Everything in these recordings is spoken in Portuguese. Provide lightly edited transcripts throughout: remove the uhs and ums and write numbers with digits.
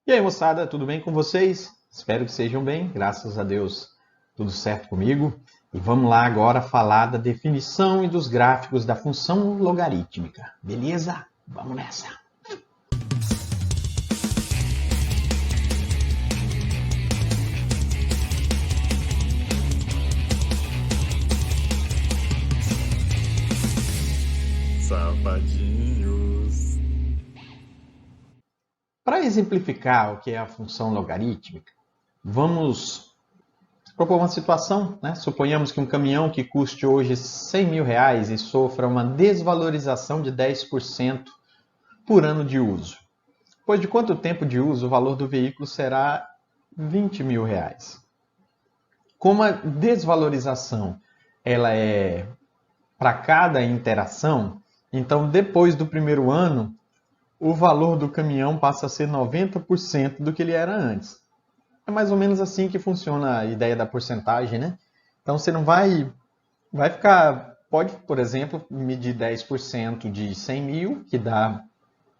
E aí, moçada, tudo bem com vocês? Espero que sejam bem, graças a Deus, tudo certo comigo. E vamos lá agora falar da definição e dos gráficos da função logarítmica, beleza? Vamos nessa! Safadinhos. Para exemplificar o que é a função logarítmica, vamos propor uma situação, né? Suponhamos que um caminhão que custe hoje R$ 100.000 e sofra uma desvalorização de 10% por ano de uso. Depois de quanto tempo de uso, o valor do veículo será R$ 20.000. Como a desvalorização ela é para cada interação, então depois do primeiro ano, o valor do caminhão passa a ser 90% do que ele era antes. É mais ou menos assim que funciona a ideia da porcentagem, né? Então você não vai ficar, pode, por exemplo, medir 10% de 100 mil, que dá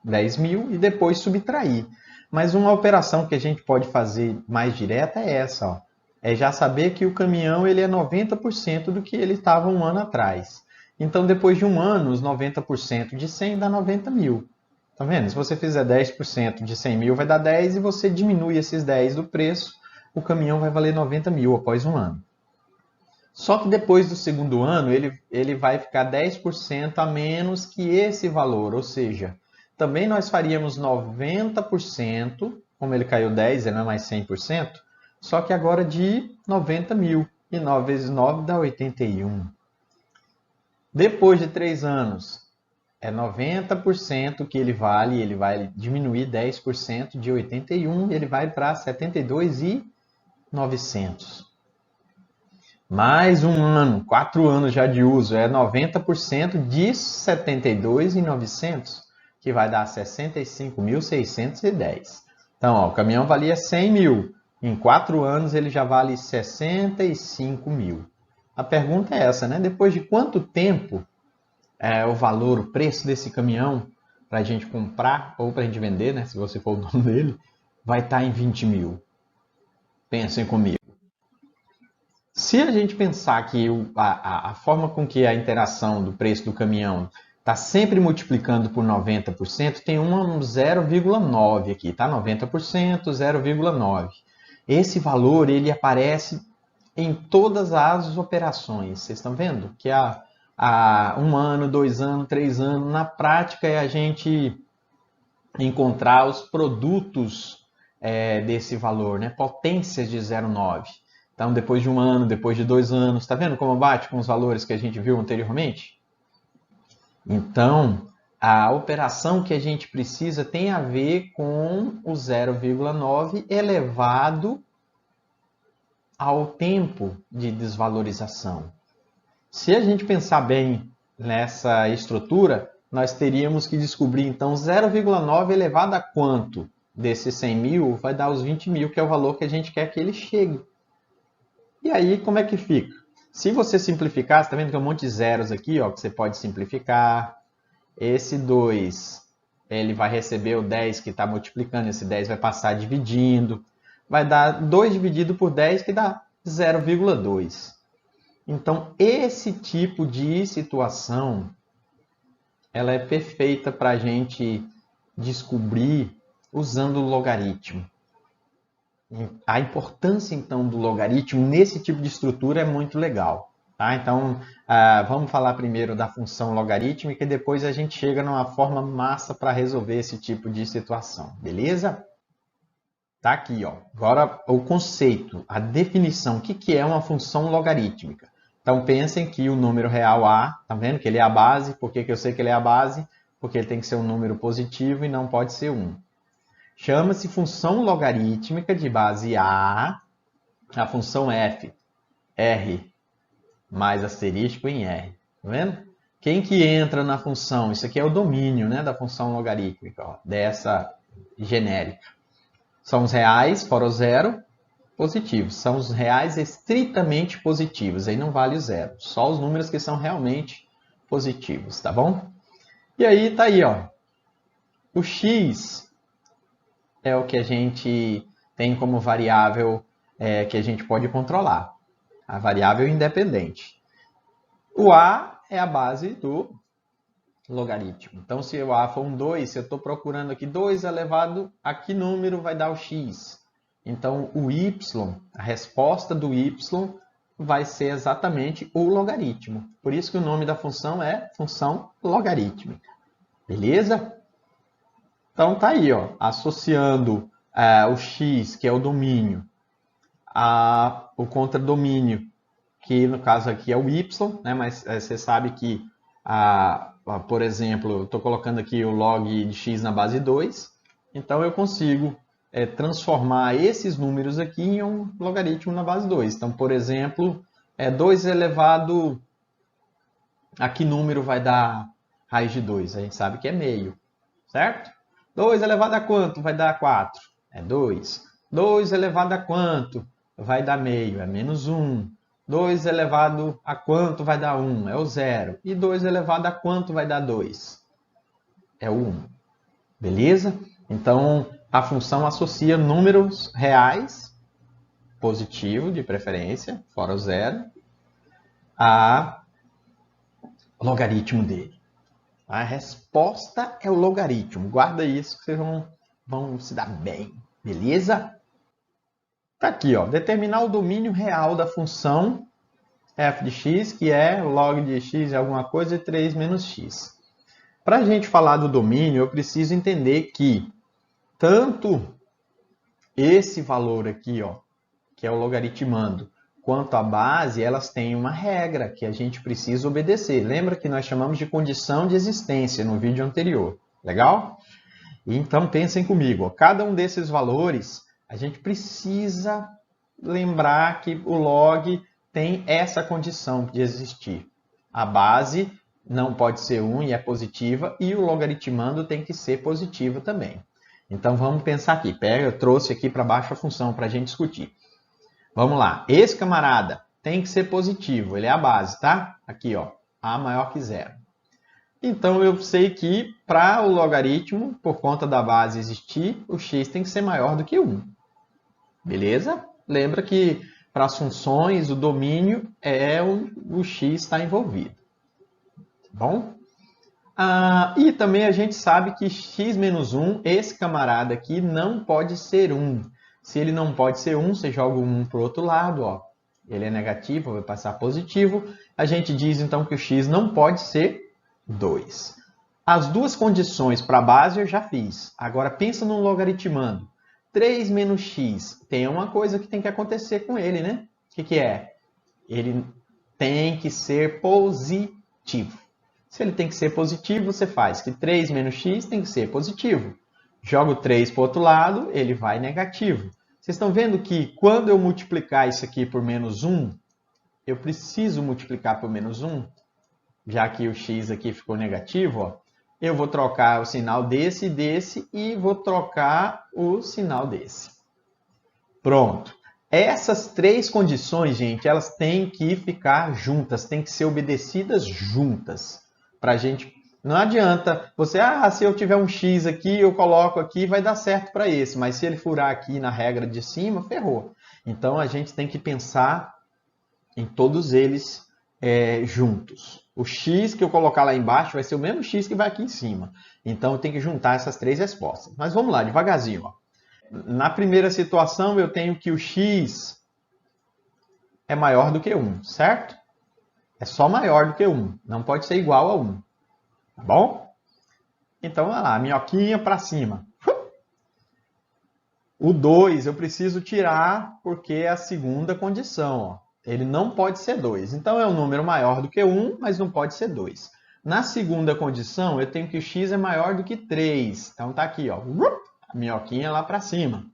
10 mil, e depois subtrair. Mas uma operação que a gente pode fazer mais direta é essa, ó. É já saber que o caminhão ele é 90% do que ele estava um ano atrás. Então, depois de um ano, os 90% de 100 dá 90 mil. Tá vendo? Se você fizer 10% de 100 mil, vai dar 10 e você diminui esses 10 do preço, o caminhão vai valer 90 mil após um ano. Só que depois do segundo ano, ele vai ficar 10% a menos que esse valor, ou seja, também nós faríamos 90%, como ele caiu 10, ele não é mais 100%, só que agora de 90 mil. E 9 vezes 9 dá 81. Depois de 3 anos, é 90% que ele vai diminuir 10% de 81, ele vai para 72.900. Mais um ano, 4 anos já de uso, é 90% de 72.900, que vai dar 65.610. Então, ó, o caminhão valia 100 mil, em 4 anos ele já vale 65 mil. A pergunta é essa, né? Depois de quanto tempo o valor, o preço desse caminhão para a gente comprar ou para a gente vender, né? Se você for o dono dele, vai estar em 20 mil. Pensem comigo. Se a gente pensar que a forma com que a interação do preço do caminhão está sempre multiplicando por 90%, tem um 0,9 aqui, tá? 90%, 0,9. Esse valor ele aparece em todas as operações. Vocês estão vendo? Que há 1 ano, 2 anos, 3 anos, na prática é a gente encontrar os produtos desse valor, né? Potências de 0,9. Então, depois de 1 ano, depois de 2 anos, está vendo como bate com os valores que a gente viu anteriormente? Então, a operação que a gente precisa tem a ver com o 0,9 elevado ao tempo de desvalorização. Se a gente pensar bem nessa estrutura, nós teríamos que descobrir, então, 0,9 elevado a quanto? Desses 100 mil, vai dar os 20 mil, que é o valor que a gente quer que ele chegue. E aí, como é que fica? Se você simplificar, você está vendo que tem um monte de zeros aqui, ó, que você pode simplificar. Esse 2, ele vai receber o 10 que está multiplicando, esse 10 vai passar dividindo. Vai dar 2 dividido por 10, que dá 0,2. Então, esse tipo de situação, ela é perfeita para a gente descobrir usando o logaritmo. A importância, então, do logaritmo nesse tipo de estrutura é muito legal. Tá? Então, vamos falar primeiro da função logarítmica e depois a gente chega numa forma massa para resolver esse tipo de situação. Beleza? Tá aqui, ó. Agora o conceito, a definição, o que é uma função logarítmica? Então pensem que o número real A, tá vendo que ele é a base? Por que eu sei que ele é a base? Porque ele tem que ser um número positivo e não pode ser 1. Chama-se função logarítmica de base A, a função f, r, mais asterístico em r. Tá vendo? Quem que entra na função? Isso aqui é o domínio, né, da função logarítmica, ó, dessa genérica. São os reais, fora o zero, positivos. São os reais estritamente positivos. Aí não vale o zero. Só os números que são realmente positivos, tá bom? E aí tá aí, ó. O x é o que a gente tem como variável que a gente pode controlar. A variável independente. O a é a base do logaritmo. Então, se o a for um 2, se eu estou procurando aqui 2 elevado a que número vai dar o x? Então, o y, a resposta do y, vai ser exatamente o logaritmo. Por isso que o nome da função é função logarítmica. Beleza? Então, tá aí, ó, associando o x, que é o domínio, o contradomínio, que no caso aqui é o y, né? Mas você sabe que, por exemplo, eu estou colocando aqui o log de x na base 2, então eu consigo transformar esses números aqui em um logaritmo na base 2. Então, por exemplo, 2 elevado a que número vai dar raiz de 2? A gente sabe que é meio, certo? 2 elevado a quanto vai dar 4? É 2. 2 elevado a quanto vai dar meio? É menos 1. 2 elevado a quanto vai dar 1? É o 0. E 2 elevado a quanto vai dar 2? É o 1. Beleza? Então, a função associa números reais, positivo de preferência, fora o 0, a logaritmo dele. A resposta é o logaritmo. Guarda isso que vocês vão se dar bem. Beleza? Tá aqui, ó. Determinar o domínio real da função f de x, que é log de x é alguma coisa e 3 menos x. Para a gente falar do domínio, eu preciso entender que tanto esse valor aqui, ó, que é o logaritmando, quanto a base, elas têm uma regra que a gente precisa obedecer. Lembra que nós chamamos de condição de existência no vídeo anterior. Legal? Então, pensem comigo. Ó, cada um desses valores, a gente precisa lembrar que o log tem essa condição de existir. A base não pode ser 1 e é positiva, e o logaritmando tem que ser positivo também. Então, vamos pensar aqui. Eu trouxe aqui para baixo a função para a gente discutir. Vamos lá. Esse camarada tem que ser positivo. Ele é a base, tá? Aqui, ó. A maior que 0. Então, eu sei que para o logaritmo, por conta da base existir, o x tem que ser maior do que 1. Beleza? Lembra que para as funções, o domínio é o x está envolvido. Bom? E também a gente sabe que x menos 1, esse camarada aqui, não pode ser 1. Se ele não pode ser 1, você joga o 1 para o outro lado, ó. Ele é negativo, vai passar positivo. A gente diz então que o x não pode ser 2. As duas condições para a base eu já fiz. Agora pensa no logaritmando. 3 menos x, tem uma coisa que tem que acontecer com ele, né? O que é? Ele tem que ser positivo. Se ele tem que ser positivo, você faz que 3 menos x tem que ser positivo. Joga o 3 para o outro lado, ele vai negativo. Vocês estão vendo que quando eu multiplicar isso aqui por menos 1, eu preciso multiplicar por menos 1, já que o x aqui ficou negativo, ó, eu vou trocar o sinal desse e desse e vou trocar o sinal desse. Pronto. Essas três condições, gente, elas têm que ficar juntas, têm que ser obedecidas juntas. Pra gente, não adianta você, se eu tiver um x aqui, eu coloco aqui, vai dar certo para esse, mas se ele furar aqui na regra de cima, ferrou. Então a gente tem que pensar em todos eles juntos. O x que eu colocar lá embaixo vai ser o mesmo x que vai aqui em cima. Então eu tenho que juntar essas três respostas. Mas vamos lá, devagarzinho. Ó. Na primeira situação eu tenho que o x é maior do que 1, certo? É só maior do que 1, não pode ser igual a 1. Tá bom? Então, olha lá, minhoquinha para cima. O 2 eu preciso tirar porque é a segunda condição. Ó. Ele não pode ser 2. Então, é um número maior do que 1, mas não pode ser 2. Na segunda condição, eu tenho que o x é maior do que 3. Então, tá aqui, ó, a minhoquinha lá para cima.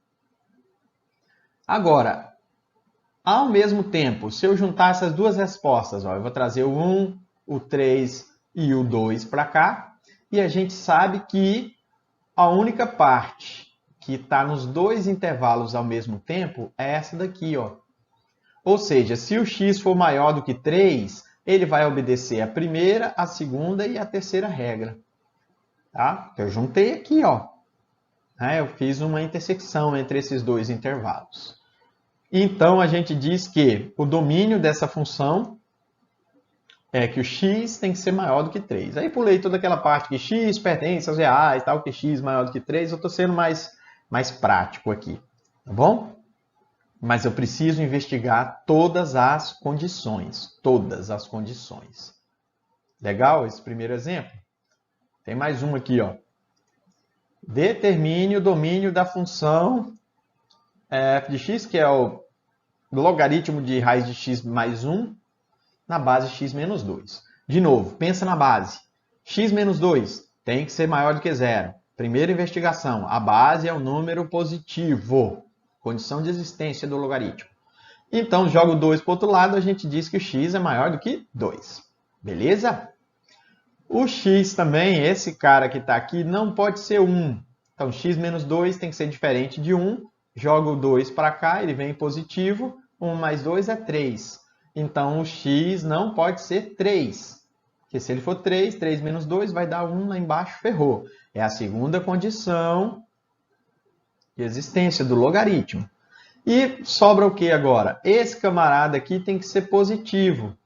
Agora, ao mesmo tempo, se eu juntar essas duas respostas, ó, eu vou trazer o 1, o 3 e o 2 para cá, e a gente sabe que a única parte que está nos dois intervalos ao mesmo tempo é essa daqui, ó. Ou seja, se o x for maior do que 3, ele vai obedecer a primeira, a segunda e a terceira regra. Tá? Eu juntei aqui, ó. né? Eu fiz uma intersecção entre esses dois intervalos. Então, a gente diz que o domínio dessa função é que o x tem que ser maior do que 3. Aí pulei toda aquela parte que x pertence aos reais, tal, que x maior do que 3. Eu estou sendo mais prático aqui, tá bom? Mas eu preciso investigar todas as condições. Todas as condições. Legal esse primeiro exemplo? Tem mais um aqui, ó. Determine o domínio da função f de x, que é o logaritmo de raiz de x mais 1, na base x menos 2. De novo, pensa na base. X menos 2 tem que ser maior do que 0. Primeira investigação, a base é um número positivo. Condição de existência do logaritmo. Então, jogo 2 para o outro lado, a gente diz que o x é maior do que 2. Beleza? O x também, esse cara que está aqui, não pode ser 1. Então, x menos 2 tem que ser diferente de 1. Jogo o 2 para cá, ele vem positivo. 1 mais 2 é 3. Então, o x não pode ser 3. Porque se ele for 3, 3 menos 2 vai dar 1 lá embaixo, ferrou. É a segunda condição de existência do logaritmo. E sobra o que agora? Esse camarada aqui tem que ser positivo.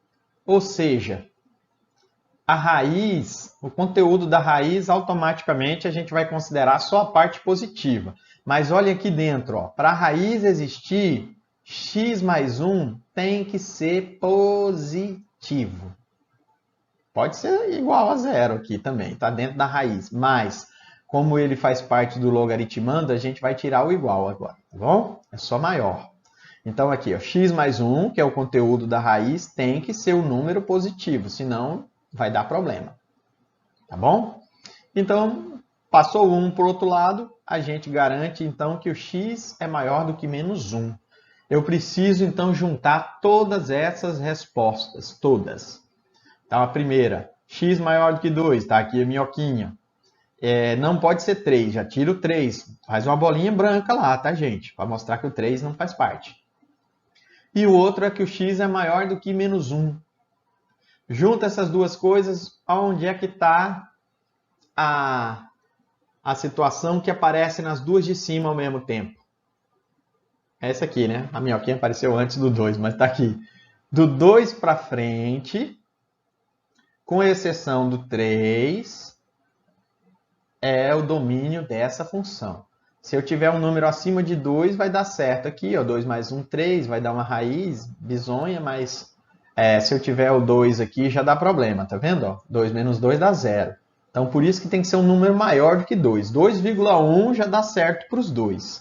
Ou seja, a raiz, o conteúdo da raiz, automaticamente a gente vai considerar só a parte positiva. Mas olha aqui dentro, para a raiz existir, x mais 1 tem que ser positivo. Pode ser igual a 0 aqui também, está dentro da raiz. Mas, como ele faz parte do logaritmando, a gente vai tirar o igual agora, tá bom? É só maior. Então aqui, ó, x mais 1, que é o conteúdo da raiz, tem que ser um número positivo, senão vai dar problema. Tá bom? Então, passou o 1 para o outro lado, a gente garante então que o x é maior do que menos 1. Eu preciso então juntar todas essas respostas, todas. Então, a primeira, x maior do que 2, está aqui a minhoquinha. Não pode ser 3, já tira o 3. Faz uma bolinha branca lá, tá, gente? Para mostrar que o 3 não faz parte. E o outro é que o x é maior do que menos 1. Junta essas duas coisas, onde é que está a situação que aparece nas duas de cima ao mesmo tempo? Essa aqui, né? A minhoquinha apareceu antes do 2, mas está aqui. Do 2 para frente, com exceção do 3, é o domínio dessa função. Se eu tiver um número acima de 2, vai dar certo aqui, ó, 2 mais 1, 3, vai dar uma raiz bizonha, mas se eu tiver o 2 aqui, já dá problema, tá vendo? Ó? 2 menos 2 dá 0. Então, por isso que tem que ser um número maior do que 2. 2,1 já dá certo para os dois.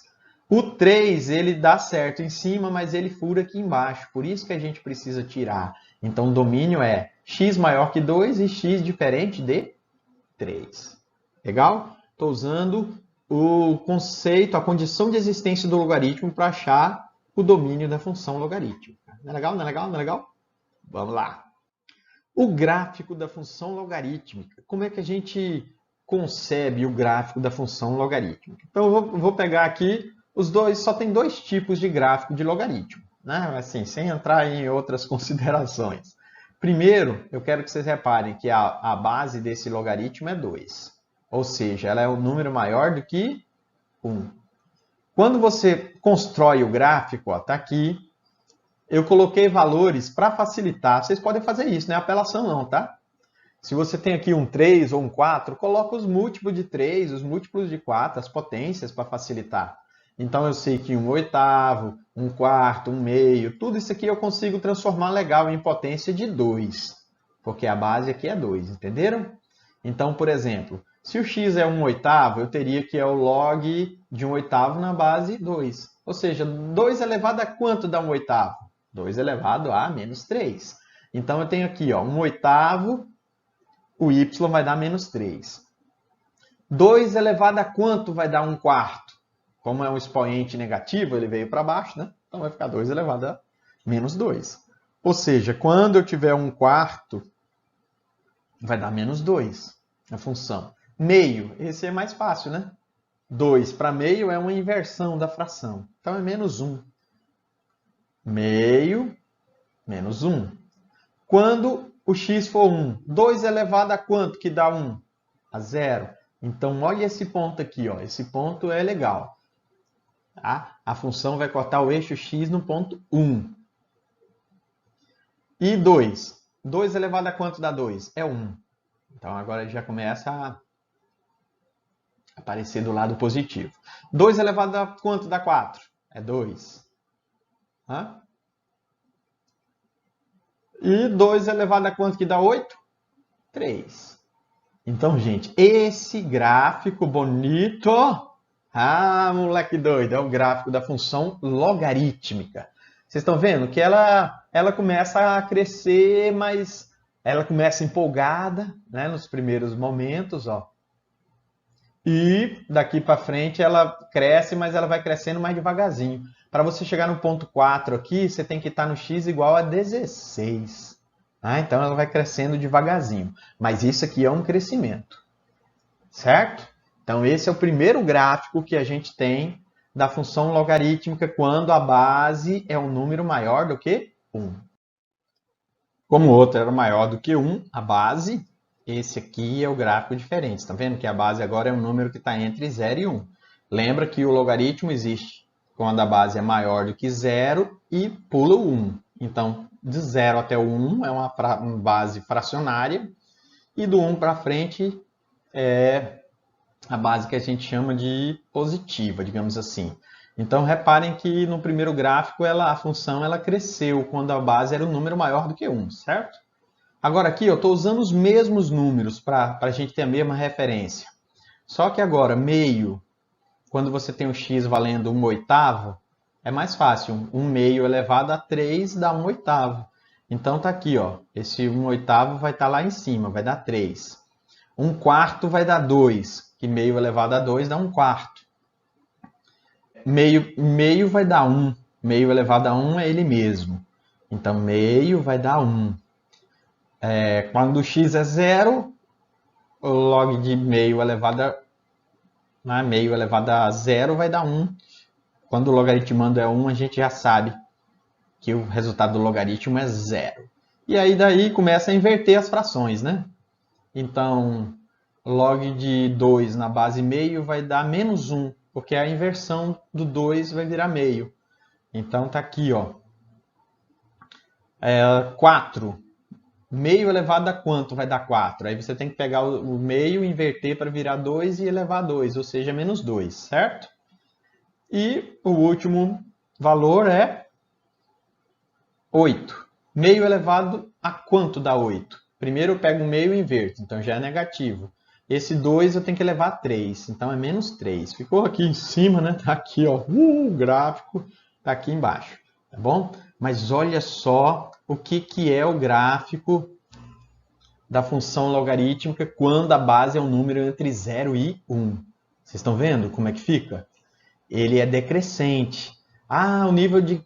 O 3, ele dá certo em cima, mas ele fura aqui embaixo. Por isso que a gente precisa tirar. Então, o domínio é x maior que 2 e x diferente de 3. Legal? Estou usando o conceito, a condição de existência do logaritmo para achar o domínio da função logarítmica. Não é legal? Não é legal? Não é legal? Vamos lá. O gráfico da função logarítmica. Como é que a gente concebe o gráfico da função logarítmica? Então, eu vou pegar aqui os dois, só tem dois tipos de gráfico de logaritmo, né? Assim, sem entrar em outras considerações. Primeiro, eu quero que vocês reparem que a base desse logaritmo é 2. Ou seja, ela é um número maior do que 1. Quando você constrói o gráfico, está aqui, eu coloquei valores para facilitar. Vocês podem fazer isso, não é apelação não, tá? Se você tem aqui um 3 ou um 4, coloca os múltiplos de 3, os múltiplos de 4, as potências para facilitar. Então, eu sei que 1/8, 1/4, 1/2, tudo isso aqui eu consigo transformar legal em potência de 2. Porque a base aqui é 2, entenderam? Então, por exemplo, se o x é 1/8, eu teria que é o log de 1/8 na base 2. Ou seja, 2 elevado a quanto dá 1/8? 2 elevado a menos 3. Então, eu tenho aqui, ó, 1/8, o y vai dar menos 3. 2 elevado a quanto vai dar 1/4? Como é um expoente negativo, ele veio para baixo, né? Então, vai ficar 2 elevado a menos 2. Ou seja, quando eu tiver 1/4, vai dar menos 2, a função. Meio, esse é mais fácil, né? 2 para meio é uma inversão da fração. Então, é menos 1. Meio, menos 1. Quando o x for 1, 2 elevado a quanto que dá 1? A 0. Então, olha esse ponto aqui, ó. Esse ponto é legal. Tá? A função vai cortar o eixo x no ponto 1. E 2. 2 elevado a quanto dá 2? É 1. Então, agora ele já começa a aparecer do lado positivo. 2 elevado a quanto dá 4? É 2. Hã? E 2 elevado a quanto que dá 8? 3. Então, gente, esse gráfico bonito... Ah, moleque doido, é o gráfico da função logarítmica. Vocês estão vendo que ela começa a crescer, mas ela começa empolgada, né, nos primeiros momentos, ó. E daqui para frente ela cresce, mas ela vai crescendo mais devagarzinho. Para você chegar no ponto 4 aqui, você tem que estar no x igual a 16. Então ela vai crescendo devagarzinho. Mas isso aqui é um crescimento, certo? Então esse é o primeiro gráfico que a gente tem da função logarítmica quando a base é um número maior do que 1. Como o outro era maior do que 1, a base, esse aqui é o gráfico diferente. Está vendo que a base agora é um número que está entre 0 e 1. Lembra que o logaritmo existe quando a base é maior do que 0 e pula o 1. Então, de 0 até o 1 é uma base fracionária e do 1 para frente é a base que a gente chama de positiva, digamos assim. Então, reparem que no primeiro gráfico a função cresceu quando a base era um número maior do que 1, certo? Agora aqui eu estou usando os mesmos números para a gente ter a mesma referência. Só que agora, meio, quando você tem o x valendo 1/8, é mais fácil. 1 meio elevado a 3 dá 1/8. Então tá aqui, ó, esse 1/8 vai estar lá em cima, vai dar 3. 1/4 vai dar 2, que meio elevado a 2 dá 1/4. Meio vai dar 1. Meio elevado a 1 é ele mesmo. Então, meio vai dar 1. Quando o x é 0, o log de meio elevado a 0 vai dar 1. Quando o logaritmando é 1, a gente já sabe que o resultado do logaritmo é 0. E aí daí começa a inverter as frações, né? Então, log de 2 na base meio vai dar menos 1, porque a inversão do 2 vai virar meio. Então tá aqui, ó. 4. Meio elevado a quanto vai dar 4? Aí você tem que pegar o meio, inverter para virar 2 e elevar a 2, ou seja, menos 2, certo? E o último valor é 8. Meio elevado a quanto dá 8? Primeiro eu pego o meio e inverto, então já é negativo. Esse 2 eu tenho que elevar a 3, então é menos 3. Ficou aqui em cima, né? Tá aqui, ó, o gráfico tá aqui embaixo, tá bom? Mas olha só o que é o gráfico da função logarítmica quando a base é um número entre 0 e 1. Vocês estão vendo como é que fica? Ele é decrescente. O nível de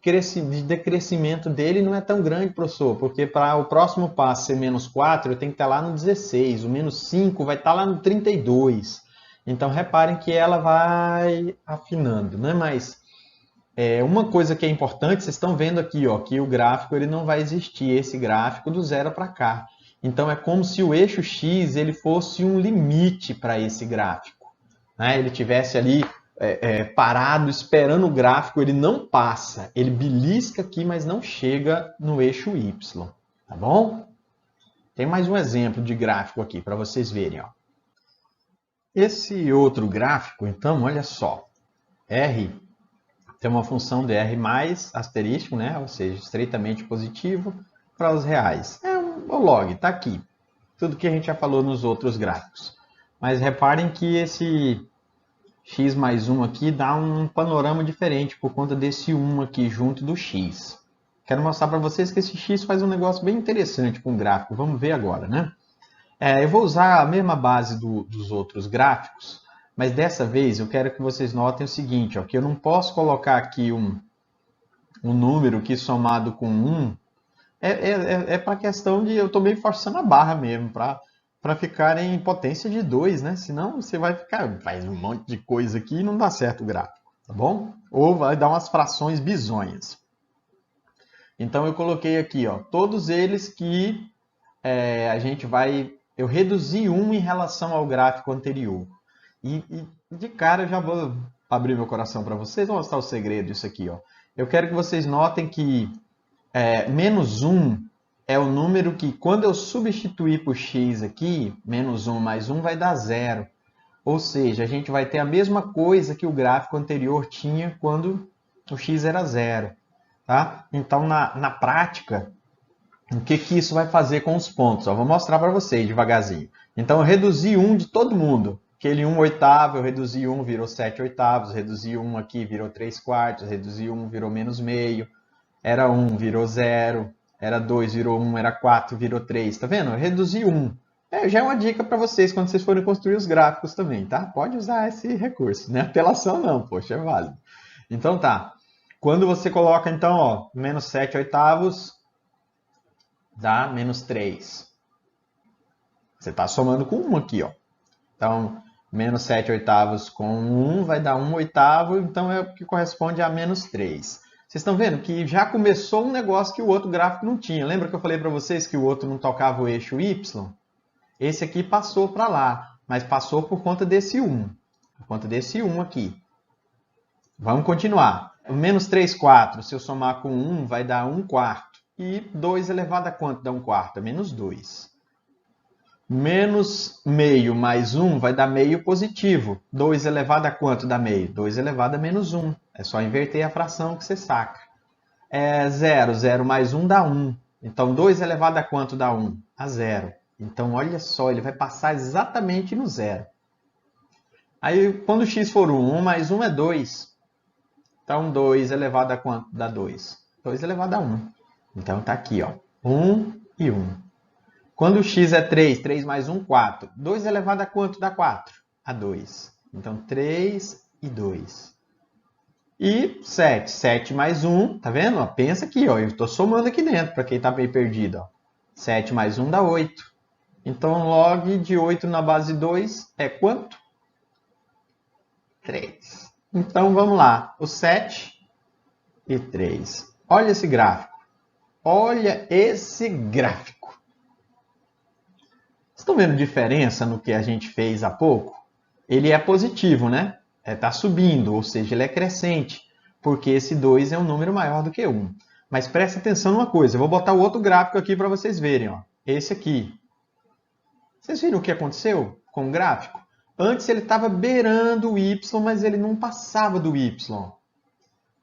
decrescimento dele não é tão grande, professor, porque para o próximo passo ser menos 4, eu tenho que estar lá no 16, o menos 5 vai estar lá no 32. Então, reparem que ela vai afinando, né? Mas uma coisa que é importante, vocês estão vendo aqui, ó, que o gráfico ele não vai existir, esse gráfico do 0 para cá. Então, é como se o eixo x ele fosse um limite para esse gráfico, né? Ele tivesse ali parado, esperando o gráfico, ele não passa. Ele belisca aqui, mas não chega no eixo y. Tá bom? Tem mais um exemplo de gráfico aqui para vocês verem. Ó. Esse outro gráfico, então, olha só. R tem uma função de R mais asterisco, né? Ou seja, estreitamente positivo para os reais. O log, está aqui. Tudo que a gente já falou nos outros gráficos. Mas reparem que esse x mais 1 aqui dá um panorama diferente por conta desse 1 aqui junto do x. Quero mostrar para vocês que esse x faz um negócio bem interessante com o gráfico. Vamos ver agora, né? Eu vou usar a mesma base dos outros gráficos, mas dessa vez eu quero que vocês notem o seguinte, ó, que eu não posso colocar aqui um número que somado com 1 para questão de eu estou meio forçando a barra mesmo, para ficar em potência de 2, né? Senão você vai faz um monte de coisa aqui e não dá certo o gráfico, tá bom? Ou vai dar umas frações bizonhas. Então eu coloquei aqui, ó, todos eles que eu reduzi 1 em relação ao gráfico anterior. E de cara eu já vou abrir meu coração para vocês, vou mostrar o segredo disso aqui, ó. Eu quero que vocês notem que menos 1 é o número que, quando eu substituir por x aqui, menos 1 mais 1 vai dar 0. Ou seja, a gente vai ter a mesma coisa que o gráfico anterior tinha quando o x era 0. Tá? Então, na prática, o que isso vai fazer com os pontos? Eu vou mostrar para vocês devagarzinho. Então, eu reduzi 1 de todo mundo. Aquele 1 oitavo, eu reduzi 1, virou 7 oitavos. Reduzi 1 aqui, virou 3 quartos. Reduzi 1, virou menos meio. Era 1, virou 0. Era 2, virou 1. Era 4, virou 3. Tá vendo? Eu reduzi 1. Já é uma dica para vocês quando vocês forem construir os gráficos também, tá? Pode usar esse recurso, né? Apelação não, poxa, é válido. Então tá. Quando você coloca, então, ó, menos 7 oitavos, dá menos 3. Você está somando com 1 aqui, ó. Então, menos 7 oitavos com 1 vai dar 1 oitavo, então é o que corresponde a menos 3. Vocês estão vendo que já começou um negócio que o outro gráfico não tinha. Lembra que eu falei para vocês que o outro não tocava o eixo Y? Esse aqui passou para lá, mas passou por conta desse 1. Por conta desse 1 aqui. Vamos continuar. Menos 3 quartos, se eu somar com 1, vai dar 1 quarto. E 2 elevado a quanto dá 1 quarto? É menos 2. Menos meio mais 1 vai dar meio positivo. 2 elevado a quanto dá meio? 2 elevado a menos 1. É só inverter a fração que você saca. 0. 0 mais 1 dá 1. Então, 2 elevado a quanto dá 1? A 0. Então, olha só, ele vai passar exatamente no 0. Aí, quando x for 1, 1 mais 1 é 2. Então, 2 elevado a quanto dá 2? 2 elevado a 1. Então, está aqui, ó, 1 e 1. Quando x é 3, 3 mais 1, 4. 2 elevado a quanto dá 4? A 2. Então, 3 e 2. E 7. 7 mais 1, tá vendo? Ó, pensa aqui, ó, eu estou somando aqui dentro, para quem está meio perdido. Ó. 7 mais 1 dá 8. Então, log de 8 na base 2 é quanto? 3. Então, vamos lá. O 7 e 3. Olha esse gráfico. Olha esse gráfico. Vocês estão vendo diferença no que a gente fez há pouco? Ele é positivo, né? Está subindo, ou seja, ele é crescente, porque esse 2 é um número maior do que 1. Mas presta atenção numa coisa, eu vou botar o outro gráfico aqui para vocês verem. Ó. Esse aqui. Vocês viram o que aconteceu com o gráfico? Antes ele estava beirando o y, mas ele não passava do y.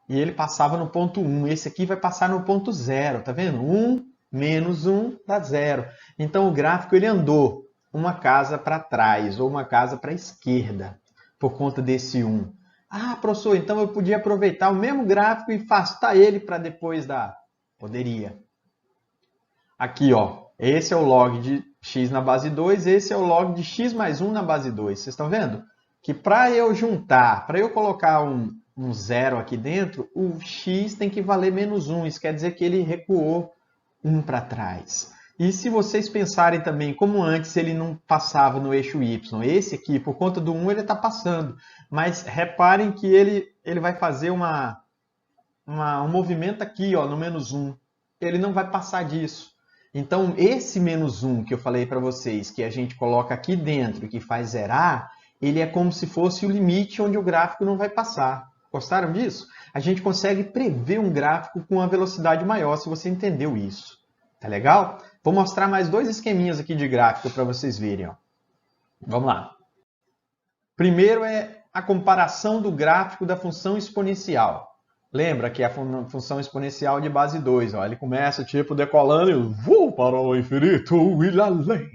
E ele passava no ponto 1. Esse aqui vai passar no ponto 0, tá vendo? 1 menos 1 dá 0. Então o gráfico ele andou uma casa para trás ou uma casa para a esquerda por conta desse 1. Ah, professor, então eu podia aproveitar o mesmo gráfico e afastar ele para depois dar? Poderia. Aqui, ó, esse é o log de x na base 2, esse é o log de x mais 1 na base 2. Vocês estão vendo? Que para eu juntar, para eu colocar um 0 aqui dentro, o x tem que valer menos 1. Isso quer dizer que ele recuou 1 para trás. E se vocês pensarem também, como antes ele não passava no eixo y, esse aqui, por conta do 1, ele está passando. Mas reparem que ele vai fazer um movimento aqui, ó, no menos 1. Ele não vai passar disso. Então, esse menos 1 que eu falei para vocês, que a gente coloca aqui dentro, que faz zerar, ele é como se fosse o limite onde o gráfico não vai passar. Gostaram disso? A gente consegue prever um gráfico com uma velocidade maior, se você entendeu isso. Tá legal? Vou mostrar mais 2 esqueminhas aqui de gráfico para vocês verem. Ó. Vamos lá. Primeiro é a comparação do gráfico da função exponencial. Lembra que a função exponencial de base 2, ó, ele começa tipo decolando e vou para o infinito e além.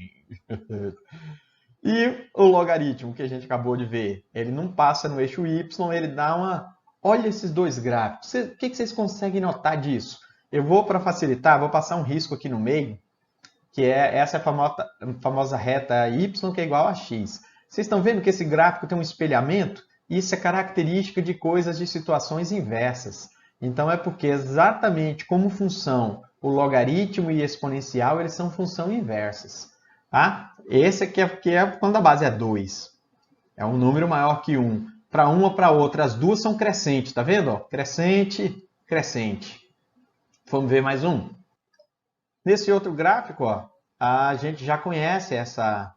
E o logaritmo que a gente acabou de ver, ele não passa no eixo y, ele dá uma... Olha esses dois gráficos, o que vocês conseguem notar disso? Eu vou, para facilitar, vou passar um risco aqui no meio, que é essa famosa reta y, que é igual a x. Vocês estão vendo que esse gráfico tem um espelhamento? Isso é característica de coisas de situações inversas. Então, é porque exatamente como função, o logaritmo e exponencial, eles são função inversas. Tá? Esse aqui é quando a base é 2. É um número maior que 1. Para uma ou para outra, as duas são crescentes. Tá vendo? Ó, crescente, crescente. Vamos ver mais um. Nesse outro gráfico, ó, a gente já conhece essa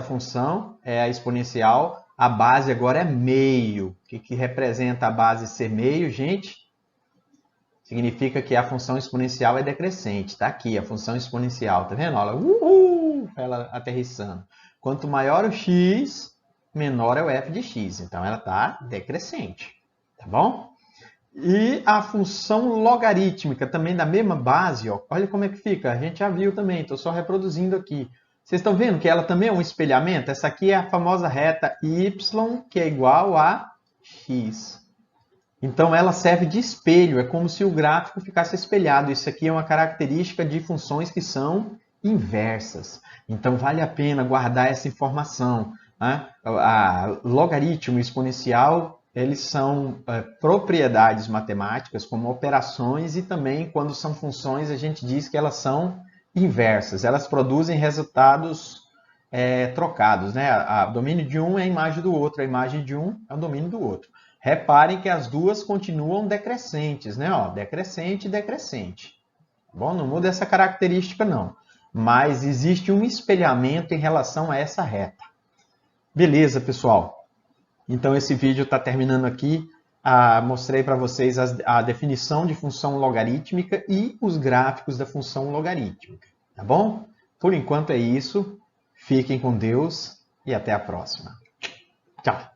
função, é a exponencial. A base agora é meio. O que representa a base ser meio, gente? Significa que a função exponencial é decrescente. Está aqui a função exponencial, tá vendo? Olha, ela aterrissando. Quanto maior o x, menor é o f de x. Então, ela está decrescente, tá bom? E a função logarítmica, também da mesma base, ó, olha como é que fica. A gente já viu também, estou só reproduzindo aqui. Vocês estão vendo que ela também é um espelhamento? Essa aqui é a famosa reta y, que é igual a x. Então, ela serve de espelho, é como se o gráfico ficasse espelhado. Isso aqui é uma característica de funções que são inversas. Então, vale a pena guardar essa informação, né? A logaritmo exponencial, eles são propriedades matemáticas, como operações, e também, quando são funções, a gente diz que elas são inversas. Elas produzem resultados trocados, né? O domínio de um é a imagem do outro, a imagem de um é o domínio do outro. Reparem que as duas continuam decrescentes, né? Ó, decrescente e decrescente. Bom, não muda essa característica, não. Mas existe um espelhamento em relação a essa reta. Beleza, pessoal? Então, esse vídeo está terminando aqui. Mostrei para vocês a definição de função logarítmica e os gráficos da função logarítmica. Tá bom? Por enquanto é isso. Fiquem com Deus e até a próxima. Tchau!